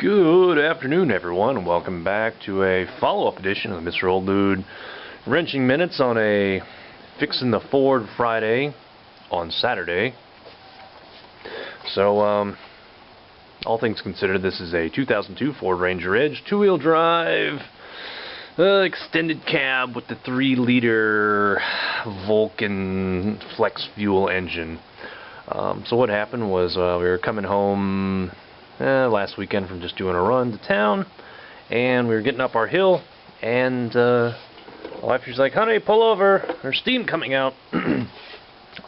Good afternoon, everyone, and welcome back to a follow-up edition of Mr. Old Dude Wrenching Minutes on a Fixin' the Ford Friday on Saturday. So, all things considered, this is a 2002 Ford Ranger Edge, two-wheel drive, extended cab with the 3-liter Vulcan flex fuel engine. So what happened was we were coming home last weekend from just doing a run to town, and we were getting up our hill, and my wife was like, "Honey, pull over, there's steam coming out."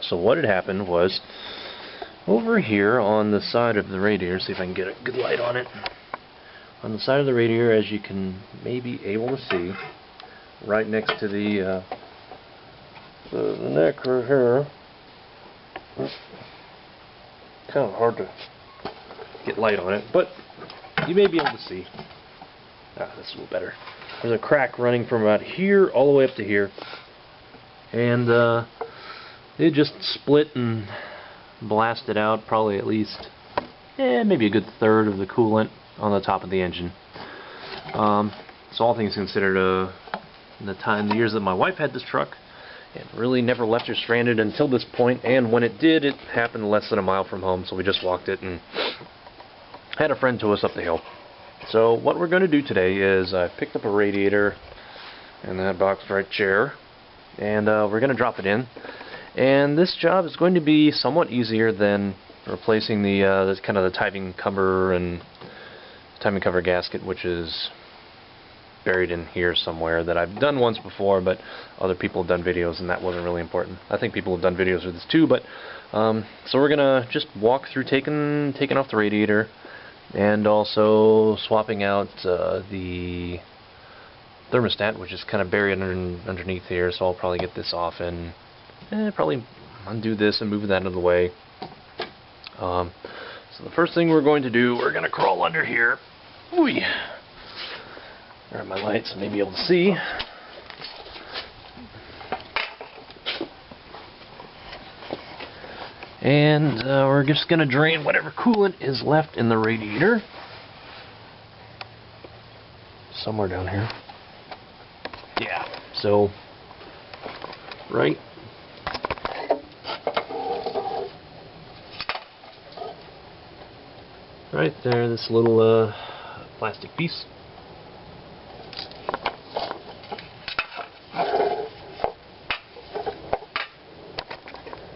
So what had happened was, over here on the side of the radiator, see if I can get a good light on it, on the side of the radiator, as you can maybe able to see, right next to the neck right here, kind of hard to get light on it, but you may be able to see. This is a little better. There's a crack running from about here all the way up to here, and it just split and blasted out probably at least maybe a good third of the coolant on the top of the engine. So all things considered, in the years that my wife had this truck, it really never left her stranded until this point, and when it did, it happened less than a mile from home, so we just walked it and had a friend tow us up the hill. So what we're going to do today is I picked up a radiator in that box right chair, and we're going to drop it in. And this job is going to be somewhat easier than replacing the kind of the timing cover gasket, which is buried in here somewhere, that I've done once before, but other people have done videos and that wasn't really important. I think people have done videos with this too, but so we're gonna just walk through taking off the radiator and also swapping out the thermostat, which is kind of buried underneath here, so I'll probably get this off and probably undo this and move that out of the way. So the first thing we're going to do, we're going to crawl under here. Ooh. Grab my light so I may be able to see. And we're just going to drain whatever coolant is left in the radiator. Somewhere down here. Yeah, so right there, this little plastic piece.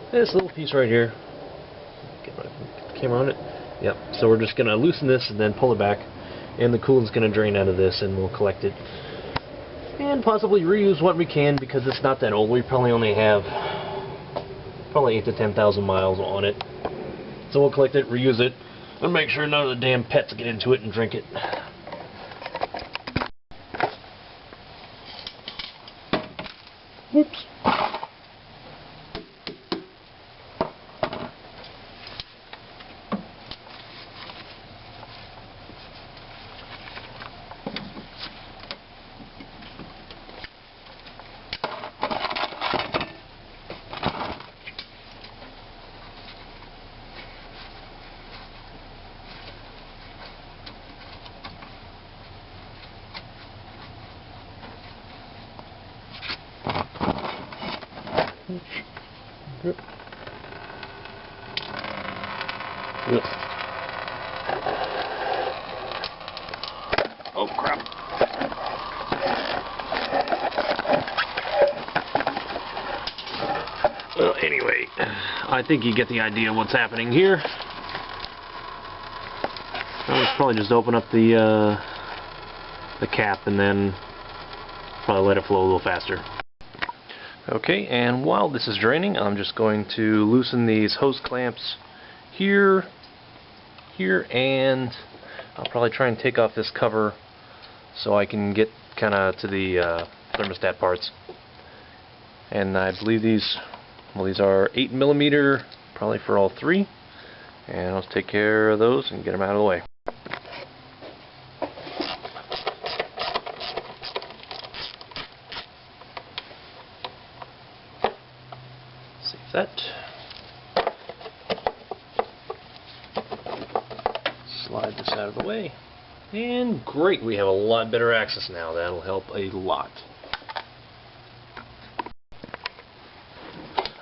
This little piece right here. Get my camera on it. Yep. So we're just going to loosen this and then pull it back, and the coolant's going to drain out of this, and we'll collect it and possibly reuse what we can, because it's not that old. We probably only have 8,000 to 10,000 miles on it. So we'll collect it, reuse it, and make sure none of the damn pets get into it and drink it. Whoops. Yep. Yep. Oh crap. Well, anyway, I think you get the idea of what's happening here. I'll probably just open up the cap and then probably let it flow a little faster. Okay, and while this is draining, I'm just going to loosen these hose clamps here, and I'll probably try and take off this cover so I can get kind of to the thermostat parts. And I believe these are 8mm, probably for all three, and I'll take care of those and get them out of the way. Save that. Slide this out of the way. And great, we have a lot better access now. That'll help a lot.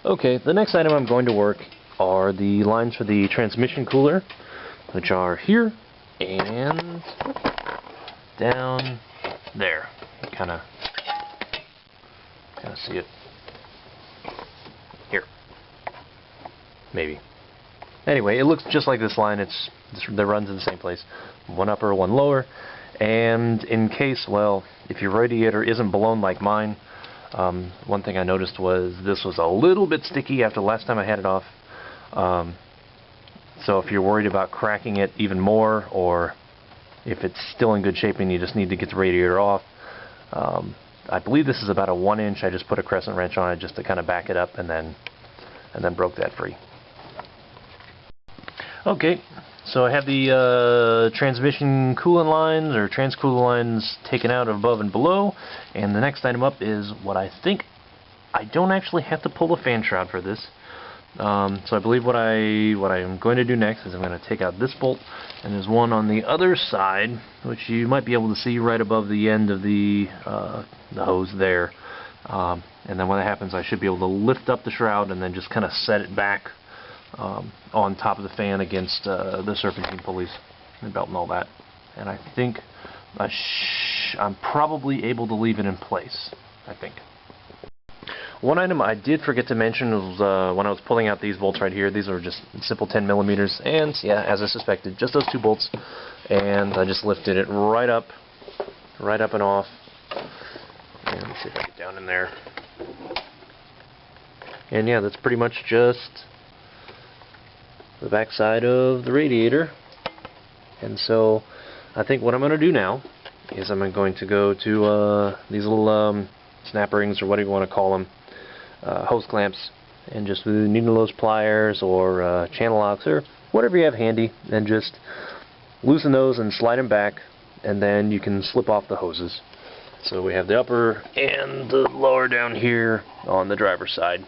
Okay, the next item I'm going to work are the lines for the transmission cooler, which are here and down there. Kind of see it here, maybe. Anyway, it looks just like this line. It runs in the same place, one upper, one lower. And in case, well, if your radiator isn't blown like mine, one thing I noticed was this was a little bit sticky after the last time I had it off. So if you're worried about cracking it even more, or if it's still in good shape and you just need to get the radiator off, I believe this is about a 1 inch. I just put a crescent wrench on it just to kind of back it up, and then broke that free. Okay, so I have the transmission coolant lines, or transcoolant lines, taken out above and below, and the next item up is what I think I don't actually have to pull the fan shroud for this. So I believe what I am going to do next is I'm going to take out this bolt, and there's one on the other side, which you might be able to see right above the end of the hose there. And then when that happens, I should be able to lift up the shroud and then just kind of set it back on top of the fan against the serpentine pulleys and belt and all that. And I think I'm probably able to leave it in place, I think. One item I did forget to mention was when I was pulling out these bolts right here. These are just simple 10 millimeters, and yeah, as I suspected, just those two bolts. And I just lifted it right up and off. And let me see if I get down in there. And yeah, that's pretty much just the back side of the radiator. And so I think what I'm going to do now is I'm going to go to these little snap rings, or whatever you want to call them, hose clamps, and just needle those pliers or channel locks or whatever you have handy, and just loosen those and slide them back, and then you can slip off the hoses. So we have the upper and the lower down here on the driver's side.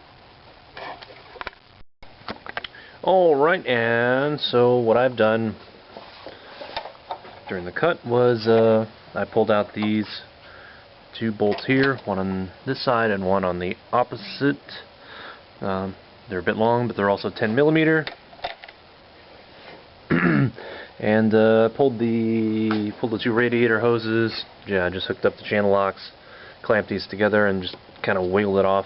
Alright, and so what I've done during the cut was I pulled out these two bolts here, one on this side and one on the opposite. They're a bit long, but they're also 10 millimeter. And pulled the two radiator hoses. Yeah, I just hooked up the channel locks, clamped these together, and just kind of wiggled it off.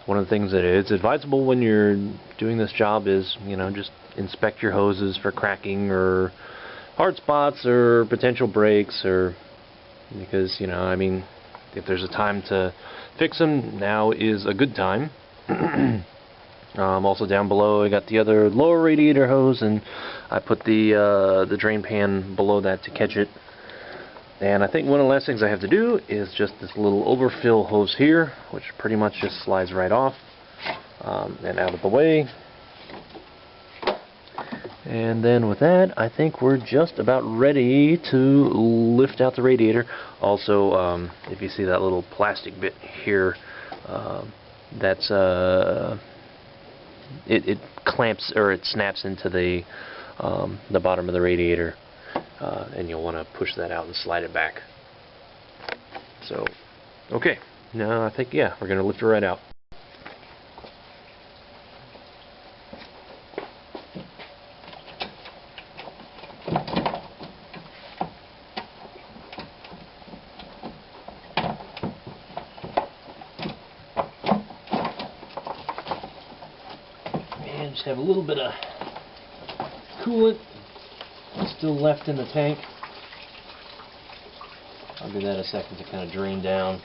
One of the things that is advisable when you're doing this job is, just inspect your hoses for cracking or hard spots or potential breaks, or because, if there's a time to fix them, now is a good time. Also down below I got the other lower radiator hose, and I put the drain pan below that to catch it. And I think one of the last things I have to do is just this little overfill hose here, which pretty much just slides right off and out of the way. And then with that, I think we're just about ready to lift out the radiator. Also, if you see that little plastic bit here, that's it clamps, or it snaps into the bottom of the radiator, and you'll want to push that out and slide it back. So, okay, now I think, yeah, we're going to lift it right out. Just have a little bit of coolant still left in the tank. I'll give that a second to kind of drain down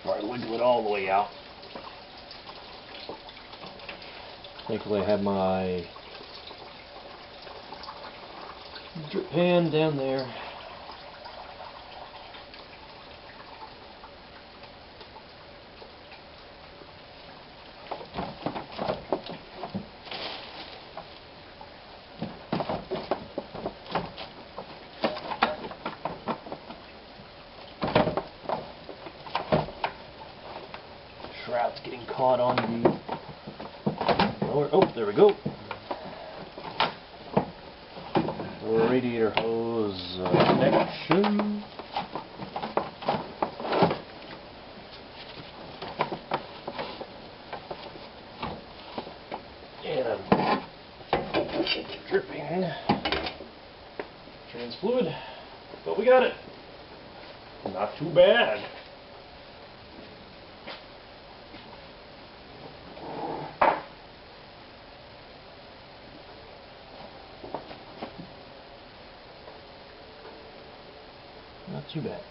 before I wiggle it all the way out. Thankfully I have my drip pan down there. Shroud's getting caught on the lower. Oh, there we go. radiator hose connection. And I'm dripping trans fluid, but we got it. Not too bad. Not too bad.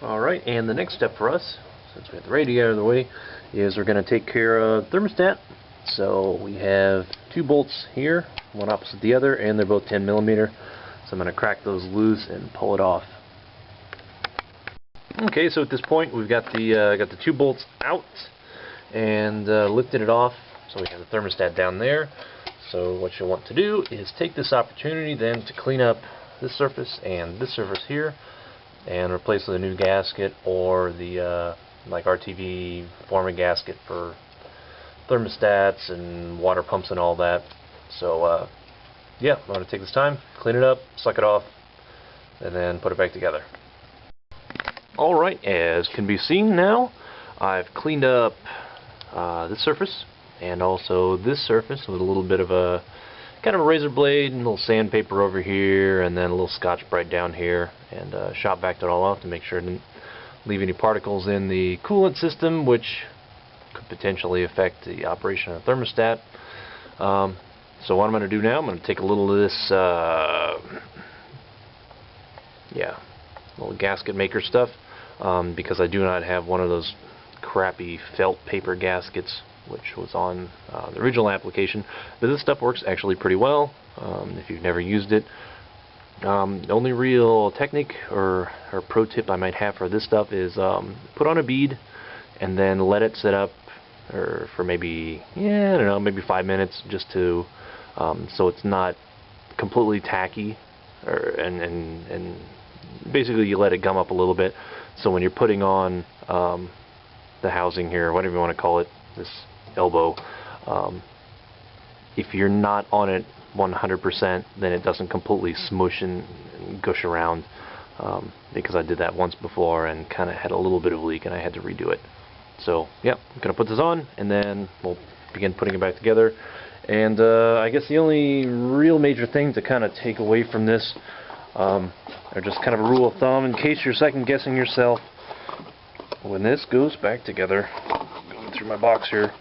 Alright, and the next step for us, since we have the radiator out of the way, is we're going to take care of thermostat. So we have two bolts here, one opposite the other, and they're both 10mm. So I'm going to crack those loose and pull it off. Okay, so at this point we've got the two bolts out and lifted it off. So we have the thermostat down there. So what you'll want to do is take this opportunity then to clean up this surface and this surface here, and replace with a new gasket or the like RTV former gasket for thermostats and water pumps and all that. So yeah, I'm going to take this time, clean it up, suck it off, and then put it back together. Alright, as can be seen now, I've cleaned up this surface and also this surface with a little bit of a kind of a razor blade and a little sandpaper over here, and then a little Scotch-Brite down here, and shot backed it all off to make sure I didn't leave any particles in the coolant system, which could potentially affect the operation of the thermostat. So what I'm going to do now, I'm going to take a little of this little gasket maker stuff, because I do not have one of those crappy felt paper gaskets which was on the original application, but this stuff works actually pretty well if you've never used it. The only real technique or pro tip I might have for this stuff is put on a bead and then let it sit up for maybe, I don't know, maybe 5 minutes, just to so it's not completely tacky, and basically you let it gum up a little bit, so when you're putting on the housing here, whatever you want to call it, this elbow, if you're not on it 100%, then it doesn't completely smush and gush around, because I did that once before and kind of had a little bit of a leak and I had to redo it. So yeah, I'm going to put this on and then we'll begin putting it back together. And I guess the only real major thing to kind of take away from this, or just kind of a rule of thumb in case you're second guessing yourself, when this goes back together, going through my box here,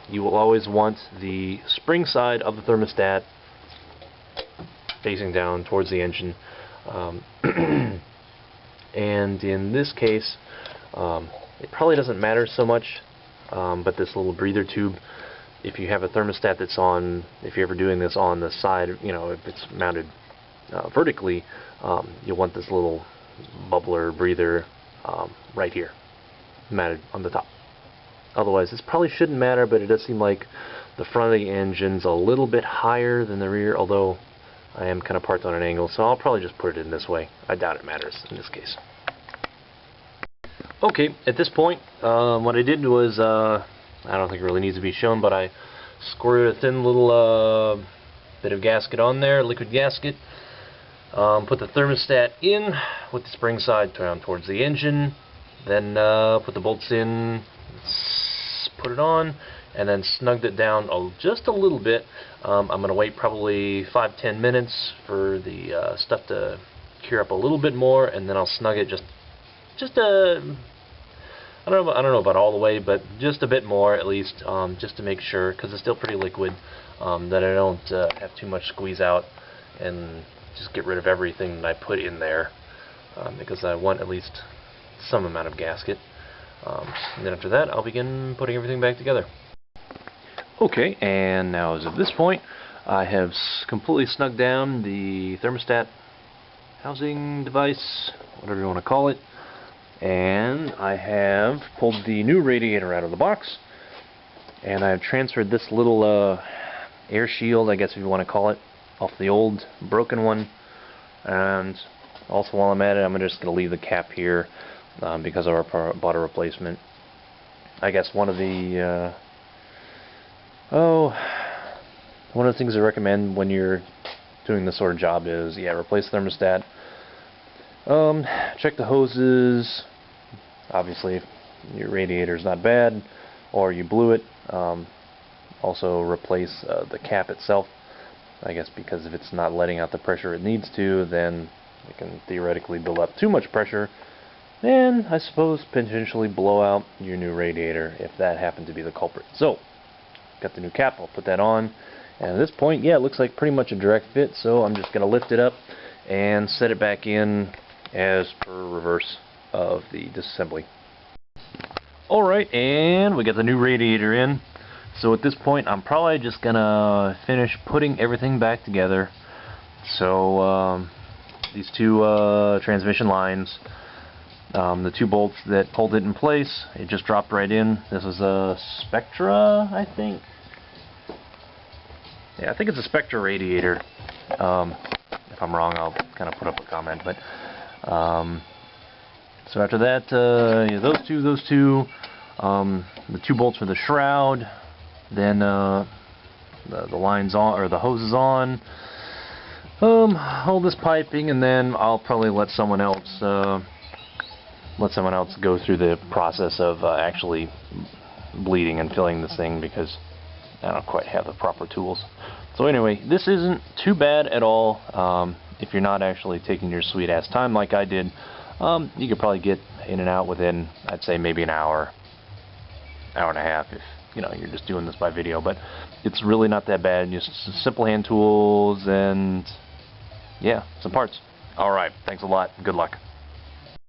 you will always want the spring side of the thermostat facing down towards the engine, and in this case it probably doesn't matter so much, but this little breather tube, if you have a thermostat that's on, if you're ever doing this on the side, if it's mounted vertically, you'll want this little bubbler breather right here, mounted on the top. Otherwise, this probably shouldn't matter, but it does seem like the front of the engine's a little bit higher than the rear, although I am kind of parked on an angle, so I'll probably just put it in this way. I doubt it matters in this case. Okay, at this point, what I did was, I don't think it really needs to be shown, but I squirted a thin little bit of gasket on there, liquid gasket, put the thermostat in with the spring side down towards the engine, then put the bolts in, put it on, and then snugged it down just a little bit. I'm going to wait probably 5-10 minutes for the stuff to cure up a little bit more, and then I'll snug it just I don't know about all the way, but just a bit more at least, just to make sure, because it's still pretty liquid, that I don't have too much squeeze out and just get rid of everything that I put in there, because I want at least some amount of gasket. And then after that, I'll begin putting everything back together. Okay, and now as of this point, I have completely snugged down the thermostat housing device, whatever you want to call it, and I have pulled the new radiator out of the box, and I have transferred this little air shield, I guess if you want to call it, off the old broken one. And also, while I'm at it, I'm just going to leave the cap here, because I bought a replacement. I guess one of the Oh, one of the things I recommend when you're doing this sort of job is, yeah, replace the thermostat. Check the hoses. Obviously, if your radiator's not bad, or you blew it. Also replace the cap itself. I guess because if it's not letting out the pressure it needs to, then it can theoretically build up too much pressure, and I suppose potentially blow out your new radiator if that happened to be the culprit. So, got the new cap, I'll put that on, and at this point, yeah, it looks like pretty much a direct fit, so I'm just going to lift it up and set it back in as per reverse of the disassembly. Alright, and we got the new radiator in. So at this point, I'm probably just gonna finish putting everything back together. So these two transmission lines, the two bolts that hold it in place, it just dropped right in. This is a Spectra, I think. Yeah, I think it's a Spectra radiator. If I'm wrong, I'll kind of put up a comment. But so after that, yeah, those two, the two bolts for the shroud. Then the line's on, or the hose is on. All this piping, and then I'll probably let someone else go through the process of actually bleeding and filling this thing, because I don't quite have the proper tools. So anyway, this isn't too bad at all. If you're not actually taking your sweet ass time like I did, you could probably get in and out within, I'd say, maybe an hour and a half, if you're just doing this by video. But it's really not that bad. Just some simple hand tools and, yeah, some parts. Alright, thanks a lot. Good luck.